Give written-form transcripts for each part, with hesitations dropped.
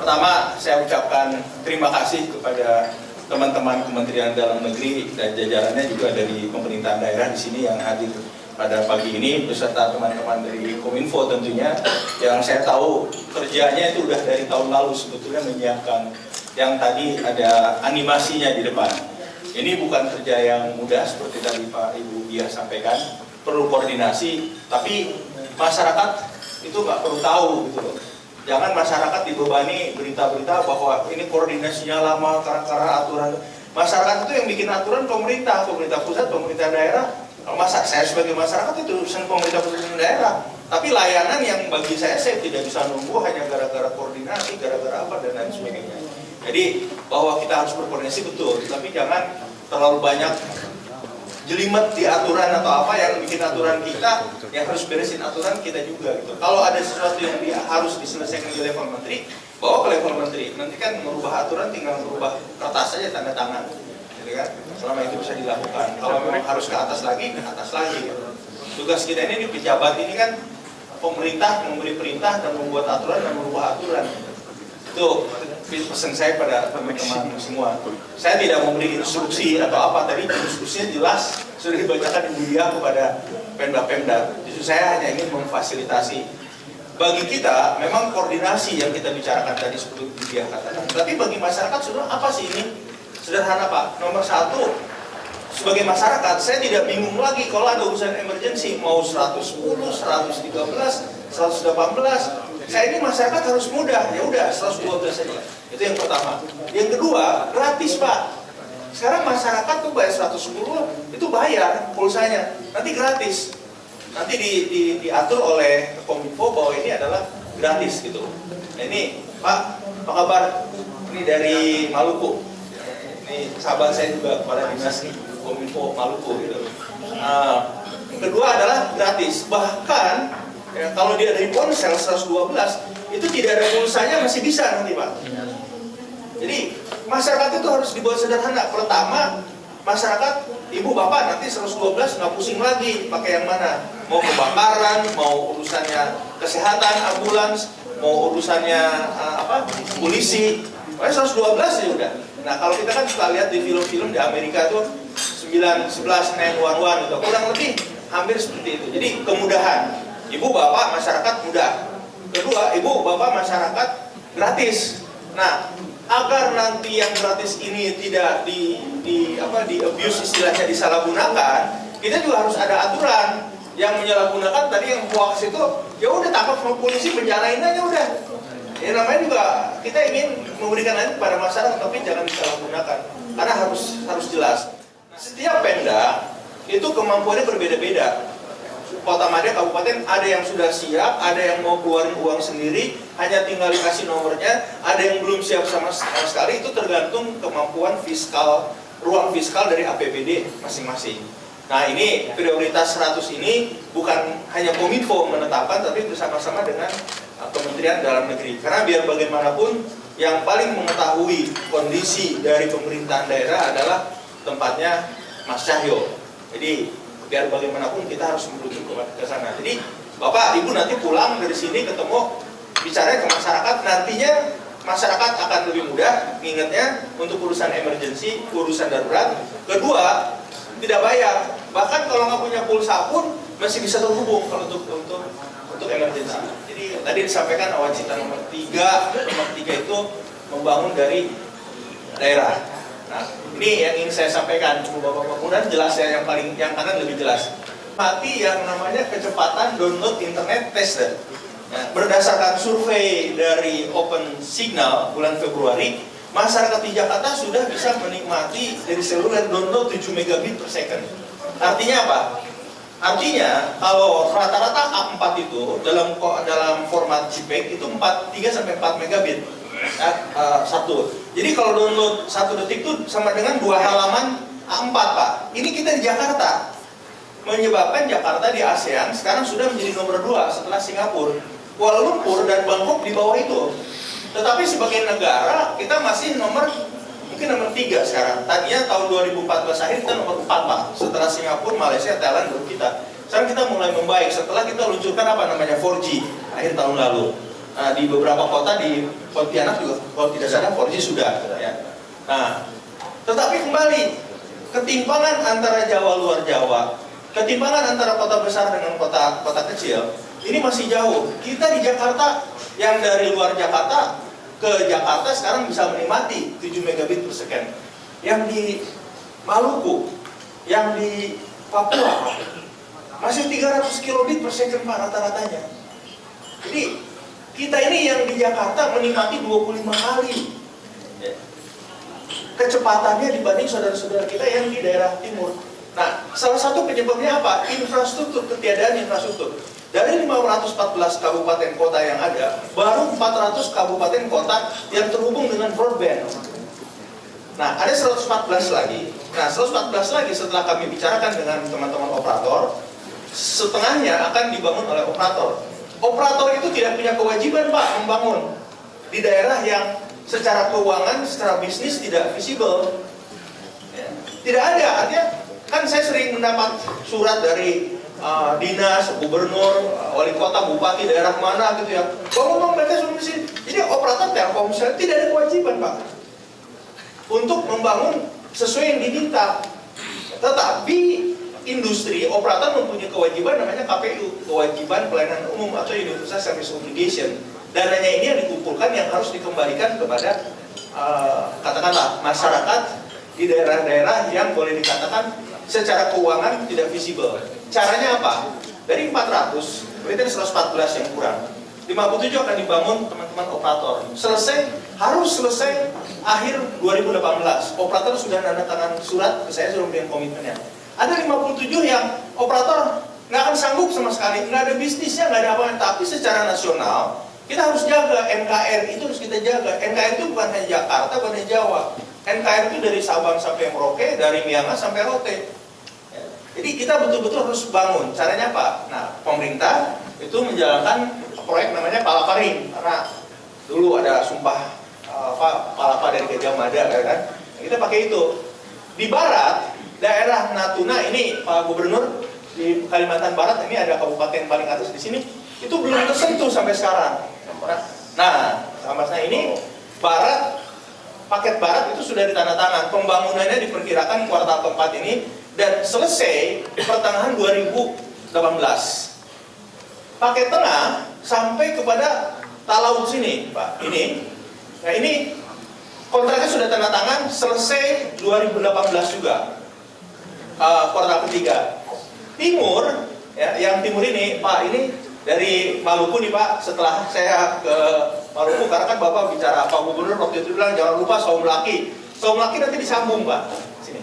Pertama, saya ucapkan terima kasih kepada teman-teman Kementerian Dalam Negeri dan jajarannya juga dari pemerintahan daerah di sini yang hadir pada pagi ini beserta teman-teman dari Kominfo tentunya, yang saya tahu kerjanya itu udah dari tahun lalu sebetulnya menyiapkan yang tadi ada animasinya di depan. Ini bukan kerja yang mudah seperti tadi Pak Ibu Dia sampaikan, perlu koordinasi, tapi masyarakat itu nggak perlu tahu gitu loh. Jangan masyarakat dibebani berita-berita bahwa ini koordinasinya lama karena aturan. Masyarakat itu yang bikin aturan pemerintah pusat, pemerintah daerah. Masa saya sebagai masyarakat itu urusan pemerintah pusat dan daerah. Tapi layanan yang bagi saya tidak bisa nunggu hanya gara-gara koordinasi, gara-gara apa dan lain sebagainya. Jadi bahwa kita harus berkoordinasi betul, tapi jangan terlalu banyak jelimet di aturan atau apa yang bikin aturan kita, yang harus beresin aturan kita juga gitu. Kalau ada sesuatu yang harus diselesaikan di level menteri, bawa ke level menteri. Nanti kan merubah aturan tinggal merubah kertas saja tanda tangan, gitu kan? Selama itu bisa dilakukan. Kalau memang harus ke atas lagi, ke atas lagi. Gitu. Tugas kita ini di pejabat ini kan pemerintah memberi perintah dan membuat aturan dan merubah aturan. Itu pesan saya pada teman-teman semua. Saya tidak memberi instruksi atau apa, tadi instruksinya jelas sudah dibacakan Ibu Dia kepada Pemda-Pemda. Justru saya hanya ingin memfasilitasi. Bagi kita memang koordinasi yang kita bicarakan tadi seperti Ibu Dia katakan. Tapi bagi masyarakat sudah apa sih ini? Sederhana Pak. Nomor satu, sebagai masyarakat saya tidak bingung lagi kalau ada urusan emergensi mau 110, 113, 118. Saya ini masyarakat harus mudah, ya udah 112 saja. Itu yang pertama. Yang kedua, gratis Pak. Sekarang masyarakat tuh bayar 110 itu bayar pulsanya, nanti gratis. Nanti diatur oleh Kominfo bahwa ini adalah gratis gitu. Nah, ini Pak, apa kabar? Ini dari Maluku. Ini sahabat saya juga kepala dinas Kominfo Maluku gitu. Yang kedua adalah gratis. Bahkan ya, kalau dia dari ponsel 112 itu tidak ada pulsanya masih bisa nanti Pak. Jadi masyarakat itu harus dibuat sederhana. Pertama, masyarakat ibu bapak nanti 112 nggak pusing lagi pakai yang mana. Mau kebakaran, mau urusannya kesehatan, ambulans, mau urusannya polisi. Pokoknya 112 ya udah. Nah kalau kita kan suka lihat di film-film di Amerika tuh 911 911 gitu. Kurang lebih hampir seperti itu. Jadi kemudahan. Ibu bapak masyarakat mudah. Kedua, ibu bapak masyarakat gratis. Nah, agar nanti yang gratis ini tidak di abuse istilahnya disalahgunakan, kita juga harus ada aturan. Yang menyalahgunakan tadi yang hoax itu, ya udah tangkap sama polisi, penjarain aja udah. Ya namanya juga kita ingin memberikan lain kepada masyarakat, tapi jangan disalahgunakan. Karena harus jelas. Setiap Pemda itu kemampuannya berbeda-beda. Kota Madya, kabupaten ada yang sudah siap, ada yang mau keluarin uang sendiri, hanya tinggal dikasih nomornya, ada yang belum siap sama sekali, itu tergantung kemampuan fiskal, ruang fiskal dari APBD masing-masing. Nah ini prioritas 100 ini bukan hanya Kominfo menetapkan, tapi bersama-sama dengan Kementerian Dalam Negeri. Karena biar bagaimanapun yang paling mengetahui kondisi dari pemerintahan daerah adalah tempatnya Mas Cahyo. Jadi biar bagaimanapun kita harus menuju ke sana. Jadi Bapak Ibu nanti pulang dari sini ketemu bicara ke masyarakat, nantinya masyarakat akan lebih mudah ngingetnya untuk urusan emergensi, urusan darurat. Kedua, tidak bayar. Bahkan kalau nggak punya pulsa pun masih bisa terhubung kalau untuk emergensi. Jadi tadi disampaikan nawacita nomor 3 itu membangun dari daerah. Nah, ini yang ingin saya sampaikan, Bapak-bapak, mudah jelas ya, yang kanan lebih jelas. Mati yang namanya kecepatan download internet tested. Nah, berdasarkan survei dari Open Signal bulan Februari, masyarakat di Jakarta sudah bisa menikmati dari seluler download 7 megabit per second. Artinya apa? Artinya kalau rata-rata A4 itu dalam format JPEG itu 3 sampai 4 megabit. Satu. Jadi kalau download 1 detik itu sama dengan 2 halaman A4 Pak. Ini kita di Jakarta. Menyebabkan Jakarta di ASEAN sekarang sudah menjadi nomor 2 setelah Singapura. Kuala Lumpur dan Bangkok di bawah itu. Tetapi sebagai negara kita masih mungkin nomor 3 sekarang. Tadinya tahun 2014 akhir kita nomor 4 Pak. Setelah Singapura, Malaysia, Thailand baru kita. Sekarang kita mulai membaik setelah kita luncurkan 4G akhir tahun lalu. di beberapa kota di Pontianak juga kalau tidak salah polisi sudah. Ya. Nah, tetapi kembali ketimpangan antara Jawa luar Jawa, ketimpangan antara kota besar dengan kota kecil ini masih jauh. Kita di Jakarta yang dari luar Jakarta ke Jakarta sekarang bisa menikmati 7 megabit per second. Yang di Maluku, yang di Papua masih 300 kilobit per second Pak rata-ratanya. Jadi kita ini yang di Jakarta menikmati 25 kali kecepatannya dibanding saudara-saudara kita yang di daerah timur. Nah, salah satu penyebabnya apa? Infrastruktur, ketiadaan infrastruktur. Dari 514 kabupaten kota yang ada, baru 400 kabupaten kota yang terhubung dengan broadband. Nah, ada 114 lagi. Nah, 114 lagi setelah kami bicarakan dengan teman-teman operator, setengahnya akan dibangun oleh operator. Operator itu tidak punya kewajiban Pak membangun di daerah yang secara keuangan, secara bisnis tidak visible. Ya. Tidak ada, artinya kan saya sering mendapat surat dari dinas, gubernur, wali kota, bupati daerah mana gitu ya. Bangun mereka suruh sini. Jadi operator Telkomsel tidak ada kewajiban Pak untuk membangun sesuai yang diminta. Tetapi industri, operator mempunyai kewajiban namanya KPU, kewajiban pelayanan umum atau Universal Service Obligation. Dananya ini yang dikumpulkan yang harus dikembalikan kepada katakanlah masyarakat di daerah-daerah yang boleh dikatakan secara keuangan tidak visible. Caranya apa? Dari 400, berarti ada 114 yang kurang. 57 akan dibangun teman-teman operator. Harus selesai akhir 2018. Operator sudah nanda tangan surat ke saya, sudah memberikan komitmennya. Ada 57 yang operator nggak akan sanggup sama sekali, nggak ada bisnisnya, nggak ada apa-apa. Tapi secara nasional kita harus jaga NKRI itu, harus kita jaga. NKRI itu bukan hanya Jakarta, bukan hanya Jawa. NKRI itu dari Sabang sampai Merauke, dari Miangas sampai Rote. Jadi kita betul-betul harus bangun. Caranya apa? Nah, pemerintah itu menjalankan proyek namanya Palaparing, karena dulu ada sumpah palapa dari Gajah Mada, kan? Kita pakai itu. Di barat, daerah Natuna ini Pak Gubernur di Kalimantan Barat ini ada kabupaten paling atas di sini, itu belum tersentuh sampai sekarang. Nah, sama saya ini barat, paket barat itu sudah ditandatangan. Pembangunannya diperkirakan kuartal keempat ini dan selesai pertengahan 2018. Paket tengah sampai kepada Talaut sini, Pak. Nah ini kontraknya sudah tanda tangan, selesai 2018 juga. Kuartal ketiga. Timur, ya, yang timur ini, Pak, ini dari Maluku nih Pak. Setelah saya ke Maluku, karena kan Bapak bicara Pak Gubernur waktu itu bilang jangan lupa Saumlaki. Saumlaki nanti disambung Pak. Sini.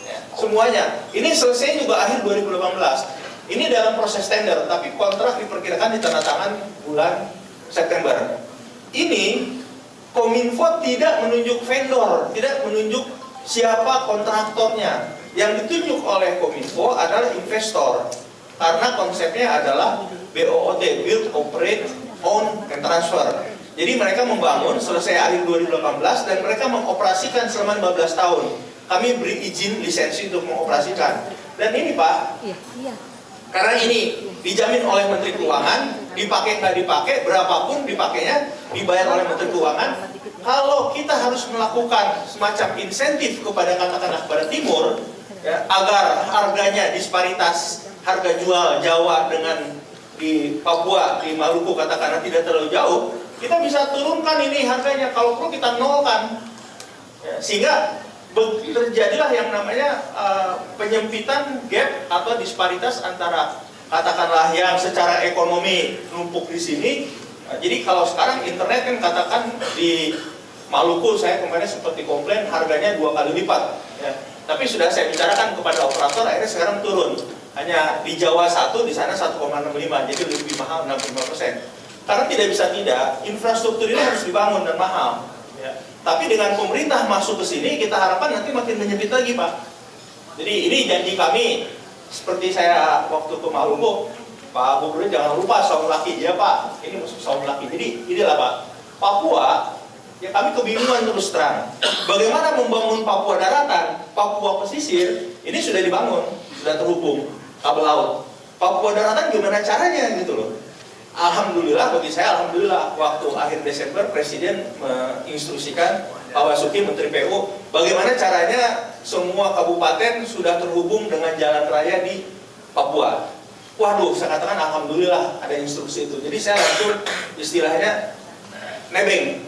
Ya, semuanya. Ini selesai juga akhir 2018. Ini dalam proses tender, tapi kontrak diperkirakan ditandatangan bulan September. Ini Kominfo tidak menunjuk vendor, tidak menunjuk siapa kontraktornya. Yang ditunjuk oleh Kominfo adalah investor. Karena konsepnya adalah BOOT, Build, Operate, Own, and Transfer. Jadi mereka membangun selesai akhir 2018 dan mereka mengoperasikan selama 15 tahun. Kami beri izin lisensi untuk mengoperasikan. Dan ini Pak, karena ini dijamin oleh Menteri Keuangan, dipakai nggak dipakai, berapapun dipakainya, dibayar oleh Menteri Keuangan. Kalau kita harus melakukan semacam insentif kepada katakanlah kepada Timur, ya, agar harganya disparitas harga jual Jawa dengan di Papua, di Maluku katakanlah tidak terlalu jauh, kita bisa turunkan ini harganya. Kalau perlu kita nolkan, ya, sehingga terjadilah yang namanya penyempitan gap atau disparitas antara katakanlah yang secara ekonomi numpuk di sini. Jadi kalau sekarang internet kan katakan di Maluku saya kemarin seperti komplain harganya 2 kali lipat. Ya. Tapi sudah saya bicarakan kepada operator, akhirnya sekarang turun. Hanya di Jawa 1, di sana 1,65, jadi lebih mahal 65%. Karena tidak bisa tidak, infrastruktur ini harus dibangun dan mahal. Ya. Tapi dengan pemerintah masuk ke sini, kita harapkan nanti makin menyempit lagi Pak. Jadi ini janji kami, seperti saya waktu ke Maluku, Pak Gubernur jangan lupa Saumlaki, ya Pak, ini masuk Saumlaki. Jadi inilah Pak, Papua, ya kami kebingungan terus terang. Bagaimana membangun Papua daratan, Papua pesisir, ini sudah dibangun, sudah terhubung kabel laut. Papua daratan gimana caranya gitu loh. Alhamdulillah, bagi saya alhamdulillah, waktu akhir Desember Presiden menginstruksikan Pak Basuki Menteri PU bagaimana caranya semua kabupaten sudah terhubung dengan jalan raya di Papua. Waduh, saya katakan alhamdulillah ada instruksi itu. Jadi saya langsung istilahnya nebeng.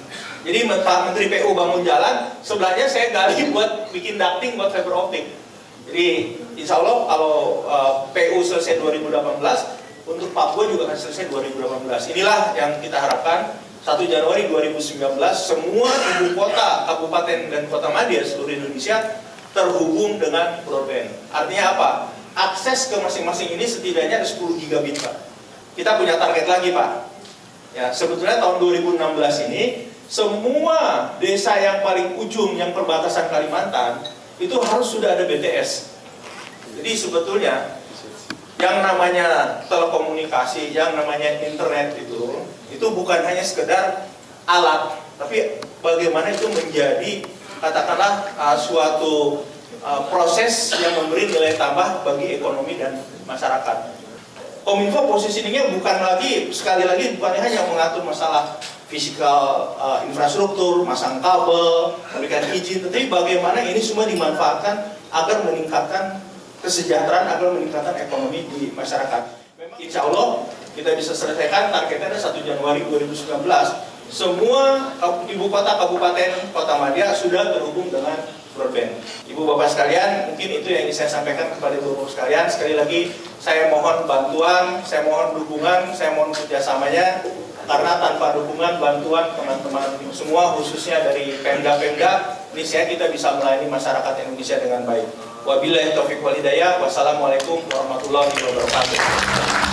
Jadi Pak Menteri PU bangun jalan, sebelahnya saya gali buat bikin ducting buat fiber optik. Jadi insya Allah kalau PU selesai 2018, untuk Papua juga akan selesai 2018. Inilah yang kita harapkan 1 Januari 2019 semua ibu kota, kabupaten dan kota madya seluruh Indonesia terhubung dengan broadband. Artinya apa? Akses ke masing-masing ini setidaknya ada 10 gigabit, Pak. Kita punya target lagi, Pak. Ya, sebetulnya tahun 2016 ini semua desa yang paling ujung yang perbatasan Kalimantan itu harus sudah ada BTS. Jadi sebetulnya yang namanya telekomunikasi, yang namanya internet itu bukan hanya sekedar alat, tapi bagaimana itu menjadi katakanlah suatu proses yang memberi nilai tambah bagi ekonomi dan masyarakat. Kominfo positioningnya bukan lagi, sekali lagi bukan hanya mengatur masalah fisikal infrastruktur, masang kabel, memberikan izin, tetapi bagaimana ini semua dimanfaatkan agar meningkatkan kesejahteraan, agar meningkatkan ekonomi di masyarakat. Memang insya Allah kita bisa selesaikan targetnya ada 1 Januari 2019. Semua ibu kota, kabupaten, kota madya sudah terhubung dengan broadband. Ibu bapak sekalian, mungkin itu yang ingin saya sampaikan kepada ibu bapak sekalian. Sekali lagi saya mohon bantuan, saya mohon dukungan, saya mohon kerjasamanya. Karena tanpa dukungan, bantuan teman-teman semua, khususnya dari Pemda-Pemda, niscaya kita bisa melayani masyarakat Indonesia dengan baik. Wabillahi taufiq wal hidayah. Wassalamualaikum warahmatullahi wabarakatuh.